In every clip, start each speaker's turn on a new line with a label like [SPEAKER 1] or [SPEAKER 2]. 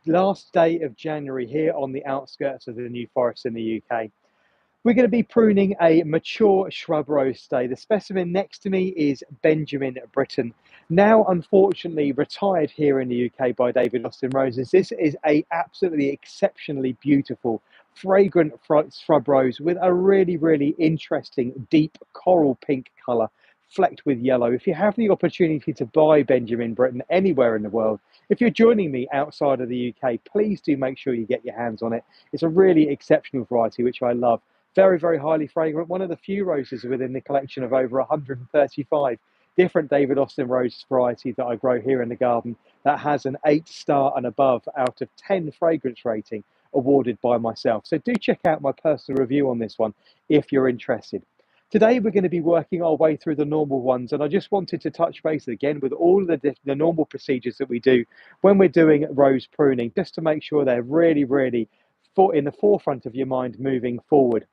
[SPEAKER 1] last day of January here on the outskirts of the New Forest in the UK. We're going to be pruning a mature shrub rose today. The specimen next to me is Benjamin Britten. Now, unfortunately, retired here in the UK by David Austin Roses. This is a absolutely exceptionally beautiful, fragrant shrub rose with a really, really interesting, deep coral pink colour flecked with yellow. If you have the opportunity to buy Benjamin Britten anywhere in the world, if you're joining me outside of the UK, please do make sure you get your hands on it. It's a really exceptional variety, which I love. Very, very highly fragrant. One of the few roses within the collection of over 135 different David Austin rose varieties that I grow here in the garden that has an 8-star and above out of 10 fragrance rating awarded by myself. So do check out my personal review on this one if you're interested. Today we're going to be working our way through the normal ones, and I just wanted to touch base again with all of the normal procedures that we do when we're doing rose pruning, just to make sure they're really, really in the forefront of your mind moving forward.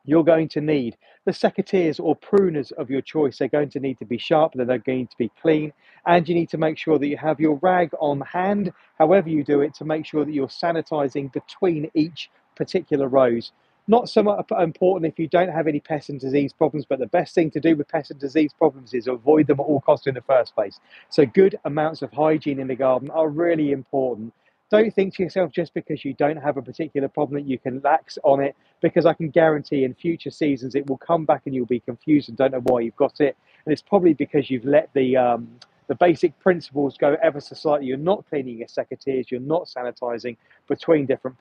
[SPEAKER 1] You're going to need the secateurs or pruners of your choice. They're going to need to be sharp, they're going to be clean, and you need to make sure that you have your rag on hand, however you do it, to make sure that you're sanitizing between each particular rose. Not so much important if you don't have any pest and disease problems, but the best thing to do with pest and disease problems is avoid them at all costs in the first place. So good amounts of hygiene in the garden are really important. Don't think to yourself just because you don't have a particular problem that you can lax on it, because I can guarantee in future seasons it will come back and you'll be confused and don't know why you've got it. And it's probably because you've let the basic principles go ever so slightly. You're not cleaning your secateurs, you're not sanitizing between different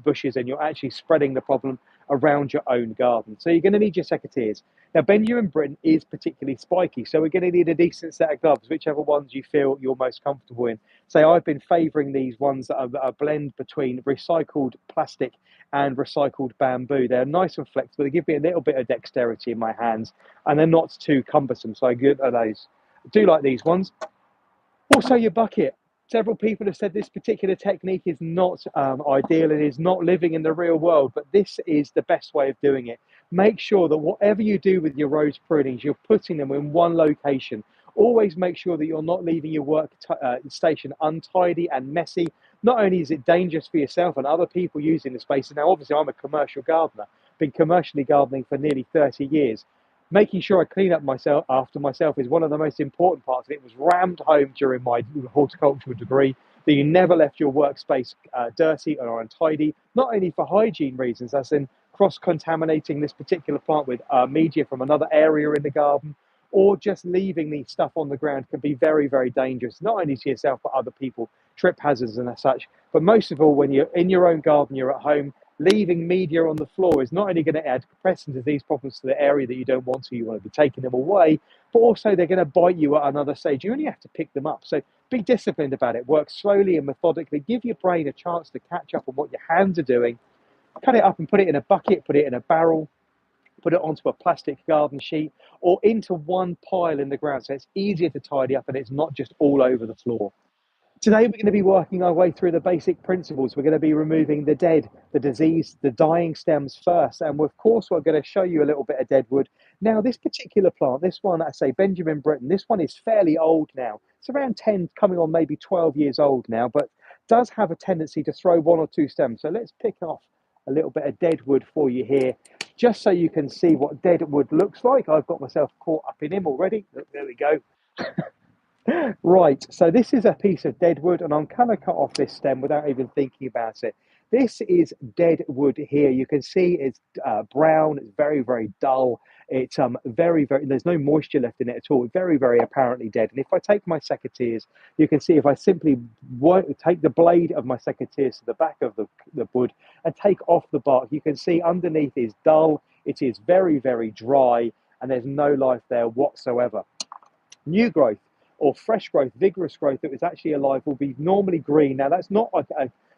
[SPEAKER 1] bushes, and you're actually spreading the problem around your own garden. So you're going to need your secateurs. Now, Benjamin Britten is particularly spiky, so we're going to need a decent set of gloves, whichever ones you feel you're most comfortable in. So I've been favouring these ones that are a blend between recycled plastic and recycled bamboo. They're nice and flexible. They give me a little bit of dexterity in my hands, and they're not too cumbersome. So I good at those. I do like these ones. Also, your bucket. Several people have said this particular technique is not ideal and is not living in the real world, but this is the best way of doing it. Make sure that whatever you do with your rose prunings, you're putting them in one location. Always make sure that you're not leaving your work station untidy and messy. Not only is it dangerous for yourself and other people using the space, and now obviously I'm a commercial gardener, been commercially gardening for nearly 30 years. Making sure I clean up after myself is one of the most important parts of it. It was rammed home during my horticultural degree that you never left your workspace dirty or untidy, not only for hygiene reasons, as in cross-contaminating this particular plant with media from another area in the garden, or just leaving the stuff on the ground can be very, very dangerous, not only to yourself, but other people, trip hazards and as such. But most of all, when you're in your own garden, you're at home, leaving media on the floor is not only going to add pest and disease problems to the area that you don't want to, you want to be taking them away, but also they're going to bite you at another stage. You only have to pick them up. So be disciplined about it. Work slowly and methodically. Give your brain a chance to catch up on what your hands are doing. Cut it up and put it in a bucket, put it in a barrel, put it onto a plastic garden sheet, or into one pile in the ground, so it's easier to tidy up and it's not just all over the floor. Today, we're going to be working our way through the basic principles. We're going to be removing the dead, the diseased, the dying stems first. And of course, we're going to show you a little bit of dead wood. Now, this particular plant, this one, I say Benjamin Britten, this one is fairly old now. It's around 10, coming on maybe 12 years old now, but does have a tendency to throw one or two stems. So let's pick off a little bit of dead wood for you here, just so you can see what dead wood looks like. I've got myself caught up in him already. Look, there we go. Right, so this is a piece of dead wood, and I'm going to cut off this stem without even thinking about it. This is dead wood here. You can see it's brown, it's very, very dull. It's very, very, there's no moisture left in it at all. Very, very apparently dead. And if I take my secateurs, you can see if I simply take the blade of my secateurs to the back of the wood and take off the bark, you can see underneath is dull. It is very, very dry, and there's no life there whatsoever. New growth or fresh growth, vigorous growth that is actually alive will be normally green. Now that's not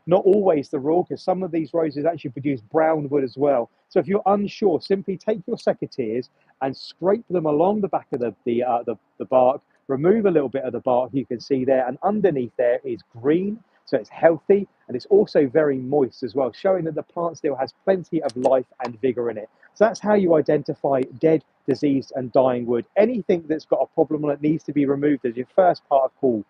[SPEAKER 1] not always the rule, because some of these roses actually produce brown wood as well. So if you're unsure, simply take your secateurs and scrape them along the back of the bark, remove a little bit of the bark you can see there, and underneath there is green. So it's healthy, and it's also very moist as well, showing that the plant still has plenty of life and vigor in it. So that's how you identify dead, diseased and dying wood. Anything that's got a problem on it needs to be removed as your first part of call.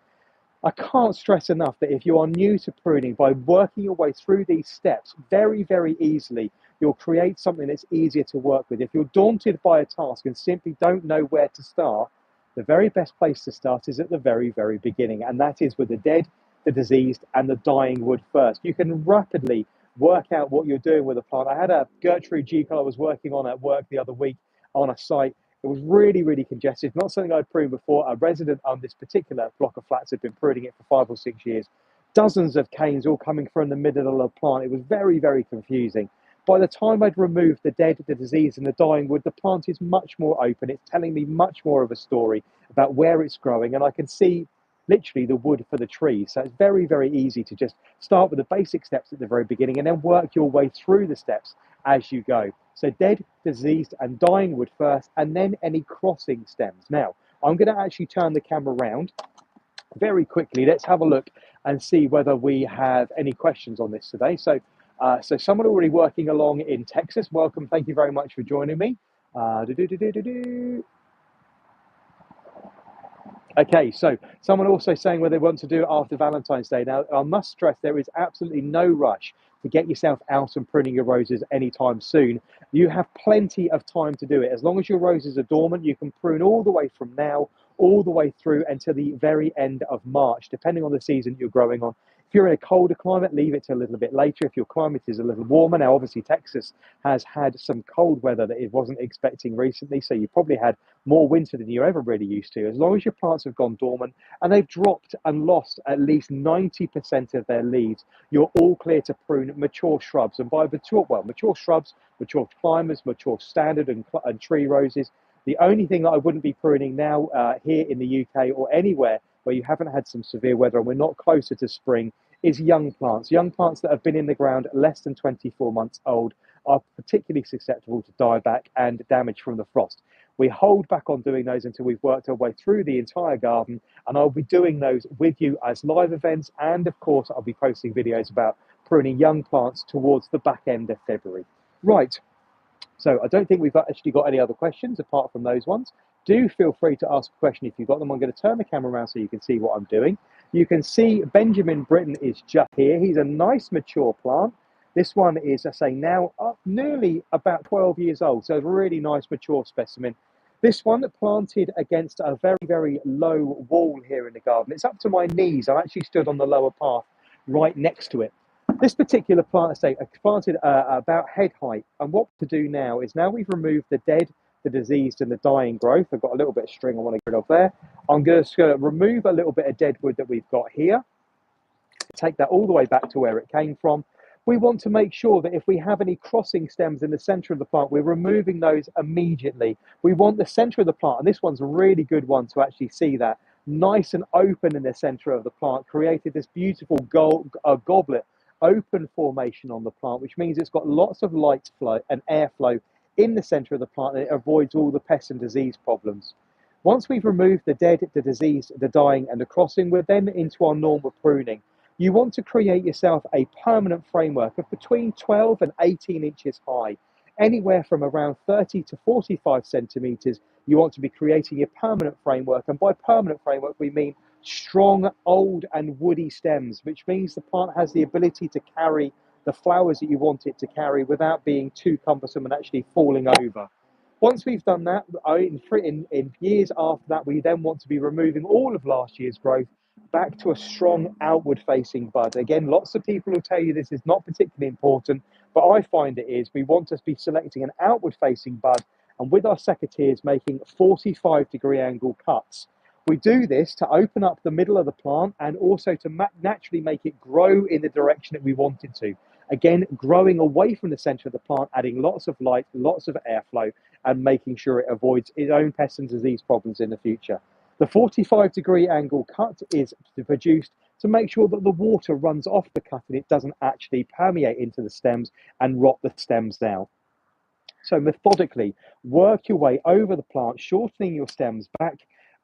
[SPEAKER 1] I can't stress enough that if you are new to pruning, by working your way through these steps very, very easily, you'll create something that's easier to work with. If you're daunted by a task and simply don't know where to start, the very best place to start is at the very, very beginning, and that is with the dead, the diseased, and the dying wood first. You can rapidly work out what you're doing with a plant. I had a Gertrude Jekyll I was working on at work the other week on a site. It was really, really congested, not something I'd pruned before. A resident on this particular block of flats had been pruning it for 5 or 6 years. Dozens of canes all coming from the middle of the plant. It was very, very confusing. By the time I'd removed the dead, the disease, and the dying wood, the plant is much more open. It's telling me much more of a story about where it's growing, and I can see literally the wood for the tree. So it's very, very easy to just start with the basic steps at the very beginning and then work your way through the steps as you go. So dead, diseased, and dying wood first, and then any crossing stems. Now, I'm going to actually turn the camera around very quickly. Let's have a look and see whether we have any questions on this today. So someone already working along in Texas. Welcome. Thank you very much for joining me. Okay, so someone also saying whether they want to do it after Valentine's Day. Now, I must stress there is absolutely no rush to get yourself out and pruning your roses anytime soon. You have plenty of time to do it. As long as your roses are dormant, you can prune all the way from now, all the way through until the very end of March, depending on the season you're growing on. If you're in a colder climate, leave it till a little bit later. If your climate is a little warmer, now obviously Texas has had some cold weather that it wasn't expecting recently, so you probably had more winter than you're ever really used to. As long as your plants have gone dormant and they've dropped and lost at least 90% of their leaves, you're all clear to prune mature shrubs. And by mature shrubs, mature climbers, mature standard and tree roses. The only thing that I wouldn't be pruning now here in the UK or anywhere where you haven't had some severe weather and we're not closer to spring is young plants. Young plants that have been in the ground less than 24 months old are particularly susceptible to dieback and damage from the frost. We hold back on doing those until we've worked our way through the entire garden, and I'll be doing those with you as live events, and of course I'll be posting videos about pruning young plants towards the back end of February. Right, so I don't think we've actually got any other questions apart from those ones. Do feel free to ask a question if you've got them. I'm going to turn the camera around so you can see what I'm doing. You can see Benjamin Britten is just here. He's a nice mature plant. This one is, I say now, nearly about 12 years old, so a really nice mature specimen. This one planted against a very, very low wall here in the garden. It's up to my knees. I actually stood on the lower path right next to it. This particular plant estate I planted about head height, and what to do now is now we've removed the dead, the diseased, and the dying growth. I've got a little bit of string I want to get off there. I'm just going to remove a little bit of dead wood that we've got here, take that all the way back to where it came from. We want to make sure that if we have any crossing stems in the center of the plant, we're removing those immediately. We want the center of the plant, and this one's a really good one to actually see that, nice and open in the center of the plant, created this beautiful goblet open formation on the plant, which means it's got lots of light flow and airflow in the center of the plant, and it avoids all the pest and disease problems. Once we've removed the dead, the diseased, the dying, and the crossing, we're then into our normal pruning. You want to create yourself a permanent framework of between 12 and 18 inches high, anywhere from around 30 to 45 centimeters. You want to be creating a permanent framework, and by permanent framework we mean strong, old and woody stems, which means the plant has the ability to carry the flowers that you want it to carry without being too cumbersome and actually falling over. Once we've done that, in years after that, we then want to be removing all of last year's growth back to a strong outward facing bud. Again, lots of people will tell you this is not particularly important, but I find it is. We want to be selecting an outward facing bud, and with our secateurs making 45-degree angle cuts. We do this to open up the middle of the plant and also to naturally make it grow in the direction that we want it to. Again, growing away from the center of the plant, adding lots of light, lots of airflow, and making sure it avoids its own pest and disease problems in the future. The 45-degree angle cut is produced to make sure that the water runs off the cut and it doesn't actually permeate into the stems and rot the stems down. So methodically, work your way over the plant, shortening your stems back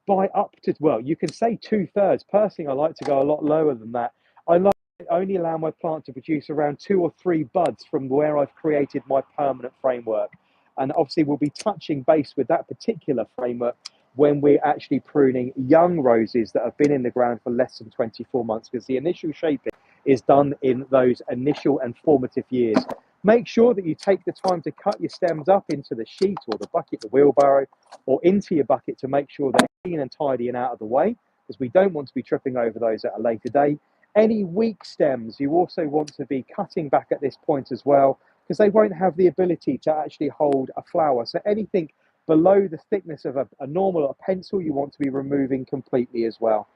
[SPEAKER 1] by up to, well, you can say 2/3. Personally, I like to go a lot lower than that. I like to only allow my plant to produce around 2 or 3 buds from where I've created my permanent framework. And obviously we'll be touching base with that particular framework when we're actually pruning young roses that have been in the ground for less than 24 months, because the initial shaping is done in those initial and formative years. Make sure that you take the time to cut your stems up into the sheet or the bucket, the wheelbarrow, or into your bucket to make sure they're clean and tidy and out of the way, because we don't want to be tripping over those at a later date. Any weak stems you also want to be cutting back at this point as well, because they won't have the ability to actually hold a flower. So anything below the thickness of a normal pencil you want to be removing completely as well.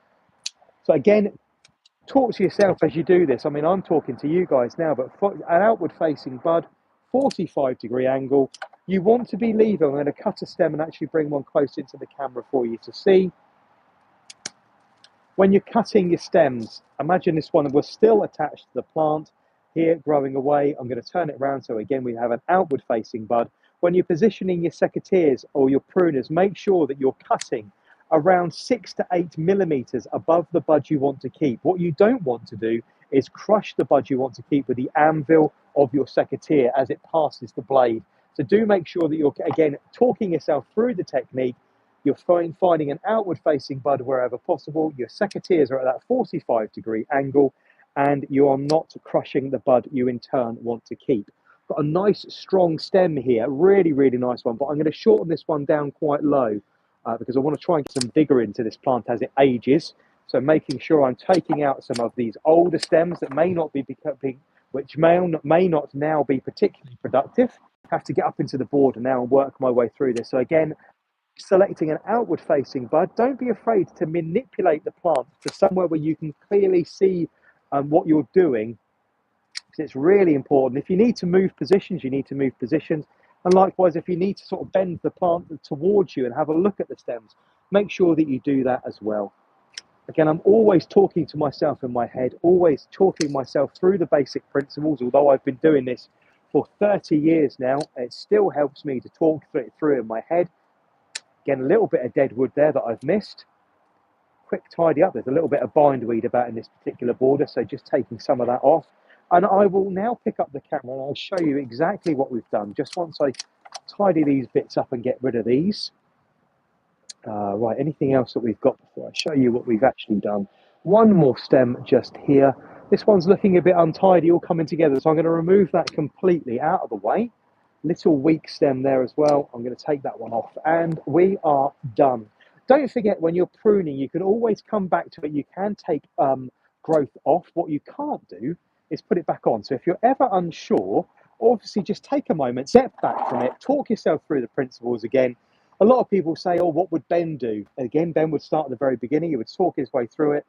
[SPEAKER 1] So again, talk to yourself as you do this. I mean, I'm talking to you guys now, but for an outward facing bud, 45-degree angle, you want to be leaving. I'm going to cut a stem and actually bring one close into the camera for you to see. When you're cutting your stems, imagine this one was still attached to the plant here, growing away. I'm going to turn it around so again we have an outward facing bud. When you're positioning your secateurs or your pruners, make sure that you're cutting around 6 to 8 millimeters above the bud you want to keep. What you don't want to do is crush the bud you want to keep with the anvil of your secateur as it passes the blade. So do make sure that you're, again, talking yourself through the technique. You're finding an outward facing bud wherever possible. Your secateurs are at that 45-degree angle, and you are not crushing the bud you in turn want to keep. Got a nice strong stem here, really, really nice one, but I'm going to shorten this one down quite low because I want to try and get some vigor into this plant as it ages. So making sure I'm taking out some of these older stems that may not be becoming, which may not now be particularly productive. Have to get up into the border now and work my way through this. So again, selecting an outward facing bud, don't be afraid to manipulate the plant to somewhere where you can clearly see what you're doing, because it's really important. If you need to move positions, you need to move positions. And likewise, if you need to sort of bend the plant towards you and have a look at the stems, make sure that you do that as well. Again, I'm always talking to myself in my head, always talking myself through the basic principles. Although I've been doing this for 30 years now, it still helps me to talk it through in my head. Again, a little bit of dead wood there that I've missed. Quick tidy up. There's a little bit of bindweed about in this particular border, so just taking some of that off. And I will now pick up the camera and I'll show you exactly what we've done. Just once I tidy these bits up and get rid of these. Right, anything else that we've got before I show you what we've actually done? One more stem just here. This one's looking a bit untidy, all coming together, so I'm going to remove that completely out of the way. Little weak stem there as well. I'm going to take that one off and we are done. Don't forget, when you're pruning, you can always come back to it. You can take growth off. What you can't do is put it back on. So if you're ever unsure, obviously just take a moment, step back from it, talk yourself through the principles again. A lot of people say, oh, what would Ben do? Again, Ben would start at the very beginning. He would talk his way through it.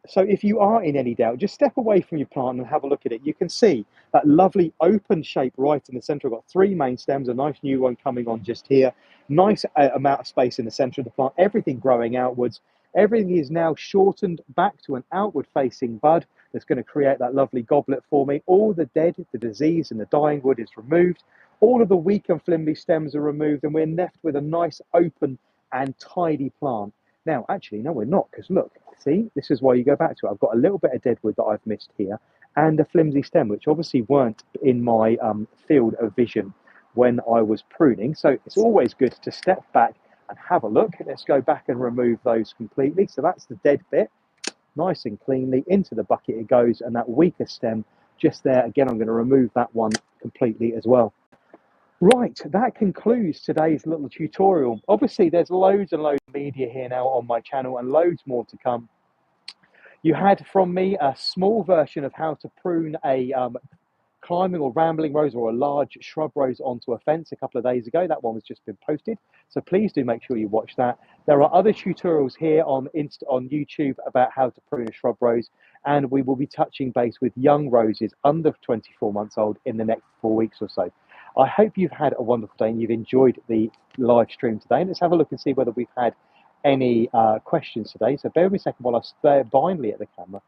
[SPEAKER 1] So if you are in any doubt, just step away from your plant and have a look at it. You can see that lovely open shape right in the center. I've got 3 main stems, a nice new one coming on just here. Nice amount of space in the center of the plant, everything growing outwards. Everything is now shortened back to an outward facing bud that's going to create that lovely goblet for me. All the dead, the disease and the dying wood is removed. All of the weak and flimsy stems are removed, and we're left with a nice open and tidy plant. Now, actually, no, we're not, because look, see, this is why you go back to it. I've got a little bit of dead wood that I've missed here, and a flimsy stem, which obviously weren't in my field of vision when I was pruning. So it's always good to step back and have a look. Let's go back and remove those completely. So that's the dead bit, nice and cleanly. Into the bucket it goes, and that weaker stem just there. Again, I'm going to remove that one completely as well. Right, that concludes today's little tutorial. Obviously, there's loads and loads of media here now on my channel and loads more to come. You had from me a small version of how to prune a climbing or rambling rose or a large shrub rose onto a fence a couple of days ago. That one has just been posted, so please do make sure you watch that. There are other tutorials here on YouTube about how to prune a shrub rose, and we will be touching base with young roses under 24 months old in the next 4 weeks or so. I hope you've had a wonderful day and you've enjoyed the live stream today. Let's have a look and see whether we've had any questions today. So bear with me a second while I stare blindly at the camera.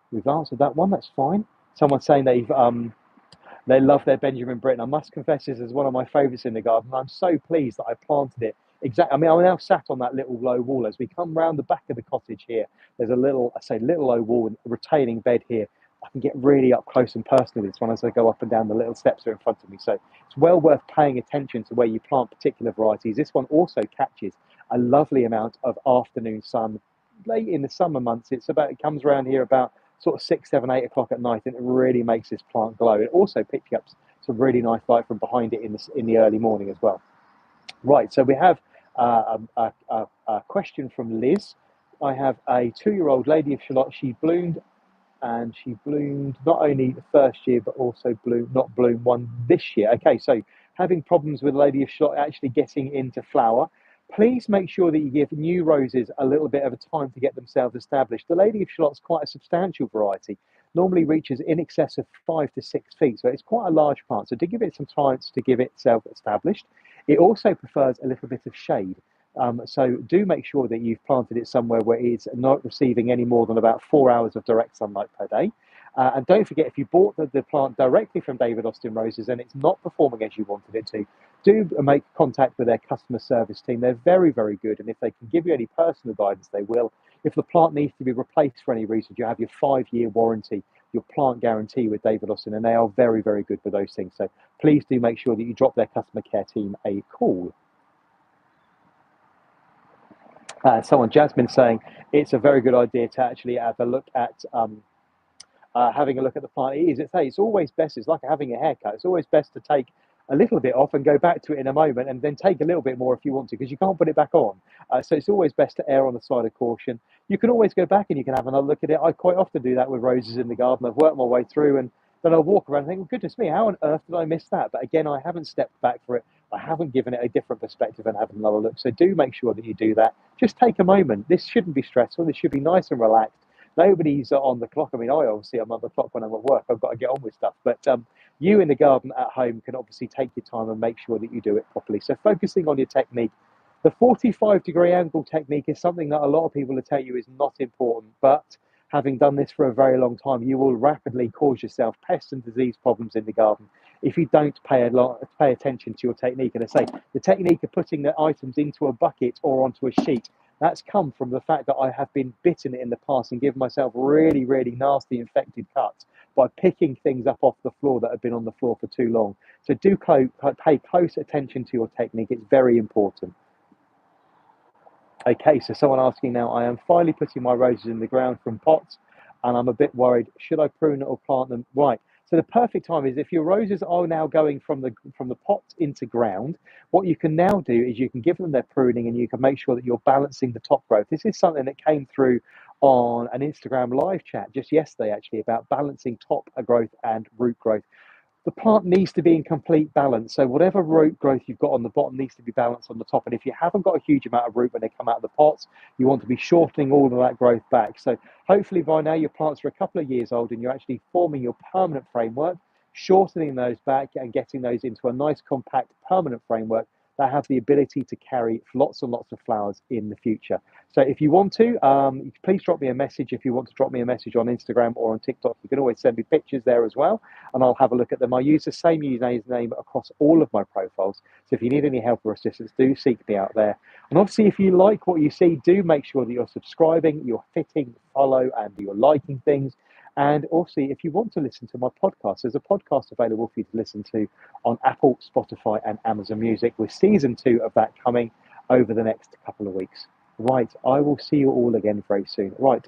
[SPEAKER 1] We've answered that one, that's fine. Someone's saying they love their Benjamin Britten. I must confess, this is one of my favourites in the garden. I'm so pleased that I planted it. Exactly. I mean, I'm now sat on that little low wall. As we come round the back of the cottage here, there's a little, I say little low wall and retaining bed here. I can get really up close and personal with this one as I go up and down the little steps that are in front of me. So it's well worth paying attention to where you plant particular varieties. This one also catches a lovely amount of afternoon sun. Late in the summer months, it comes around here about sort of 6, 7, 8 o'clock at night, and it really makes this plant glow. It also picks up some really nice light from behind it in the early morning as well. Right, so we have a question from Liz. I have a 2-year-old lady of Shalott. She bloomed not only the first year but also not bloom one this year. Okay, so having problems with Lady of Shalott actually getting into flower. Please make sure that you give new roses a little bit of a time to get themselves established. The Lady of Shalott's quite a substantial variety, normally reaches in excess of 5 to 6 feet, so it's quite a large plant. So to give it some time to give itself established. It also prefers a little bit of shade. So do make sure that you've planted it somewhere where it's not receiving any more than about 4 hours of direct sunlight per day. And don't forget, if you bought the plant directly from David Austin Roses and it's not performing as you wanted it to, do make contact with their customer service team. They're very, very good. And if they can give you any personal guidance, they will. If the plant needs to be replaced for any reason, you have your 5-year warranty, your plant guarantee with David Austin, and they are very, very good with those things. So please do make sure that you drop their customer care team a call. Jasmine saying it's a very good idea to actually have a look at having a look at the plant. It's always best. It's like having a haircut. It's always best to take a little bit off and go back to it in a moment, and then take a little bit more if you want to, because you can't put it back on. So it's always best to err on the side of caution. You can always go back and you can have another look at it. I quite often do that with roses in the garden. I've worked my way through, and then I'll walk around and think, well, goodness me, how on earth did I miss that? But again, I haven't stepped back for it. I haven't given it a different perspective and having another look. So do make sure that you do that. Just take a moment. This shouldn't be stressful. This should be nice and relaxed. Nobody's on the clock. I mean, I obviously am on the clock when I'm at work. I've got to get on with stuff. But you in the garden at home can obviously take your time and make sure that you do it properly. So focusing on your technique. The 45-degree angle technique is something that a lot of people will tell you is not important, but having done this for a very long time, you will rapidly cause yourself pest and disease problems in the garden if you don't pay attention to your technique. And I say the technique of putting the items into a bucket or onto a sheet, that's come from the fact that I have been bitten in the past and given myself really, really nasty infected cuts by picking things up off the floor that have been on the floor for too long. So do pay close attention to your technique. It's very important. Okay, so someone asking now, I am finally putting my roses in the ground from pots and I'm a bit worried. Should I prune it or plant them? Right. So the perfect time is if your roses are now going from the pot into ground, what you can now do is you can give them their pruning and you can make sure that you're balancing the top growth. This is something that came through on an Instagram live chat just yesterday, actually, about balancing top growth and root growth. The plant needs to be in complete balance. So whatever root growth you've got on the bottom needs to be balanced on the top. And if you haven't got a huge amount of root when they come out of the pots, you want to be shortening all of that growth back. So hopefully by now your plants are a couple of years old and you're actually forming your permanent framework, shortening those back and getting those into a nice compact permanent framework that have the ability to carry lots and lots of flowers in the future. So if you want to, please drop me a message. If you want to drop me a message on Instagram or on TikTok, you can always send me pictures there as well, and I'll have a look at them. I use the same username across all of my profiles. So if you need any help or assistance, do seek me out there. And obviously, if you like what you see, do make sure that you're subscribing, you're hitting follow, and you're liking things. And also, if you want to listen to my podcast, there's a podcast available for you to listen to on Apple, Spotify, and Amazon Music, with season 2 of that coming over the next couple of weeks. Right, I will see you all again very soon. Right,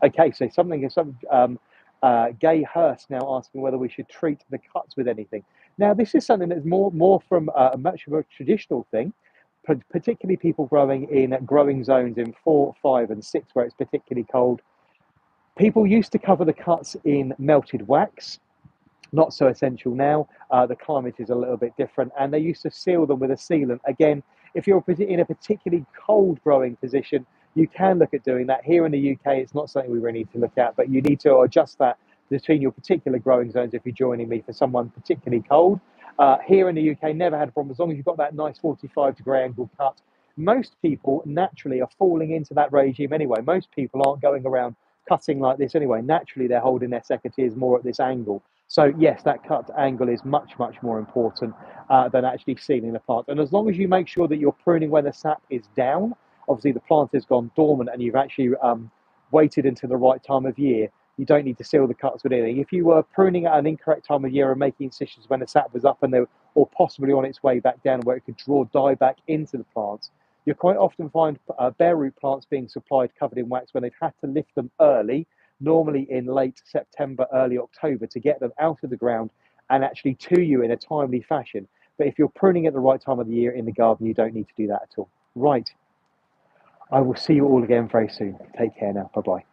[SPEAKER 1] okay, so Gay Hurst now asking whether we should treat the cuts with anything. Now, this is something that's more from a much of a traditional thing, particularly people growing in growing zones in 4, 5, and 6, where it's particularly cold. People used to cover the cuts in melted wax. Not so essential now. The climate is a little bit different, and they used to seal them with a sealant. Again, if you're in a particularly cold growing position, you can look at doing that. Here in the UK, it's not something we really need to look at, but you need to adjust that between your particular growing zones if you're joining me for someone particularly cold. Here in the UK, never had a problem as long as you've got that nice 45-degree angle cut. Most people naturally are falling into that regime anyway. Most people aren't going around cutting like this anyway. Naturally, they're holding their secateurs more at this angle. So yes, that cut angle is much, much more important than actually sealing the plant. And as long as you make sure that you're pruning when the sap is down, obviously the plant has gone dormant and you've actually waited until the right time of year, you don't need to seal the cuts with anything. If you were pruning at an incorrect time of year and making incisions when the sap was up and or possibly on its way back down where it could draw dye back into the plants. You quite often find bare root plants being supplied covered in wax when they've had to lift them early, normally in late September, early October, to get them out of the ground and actually to you in a timely fashion. But if you're pruning at the right time of the year in the garden, you don't need to do that at all. Right. I will see you all again very soon. Take care now. Bye bye.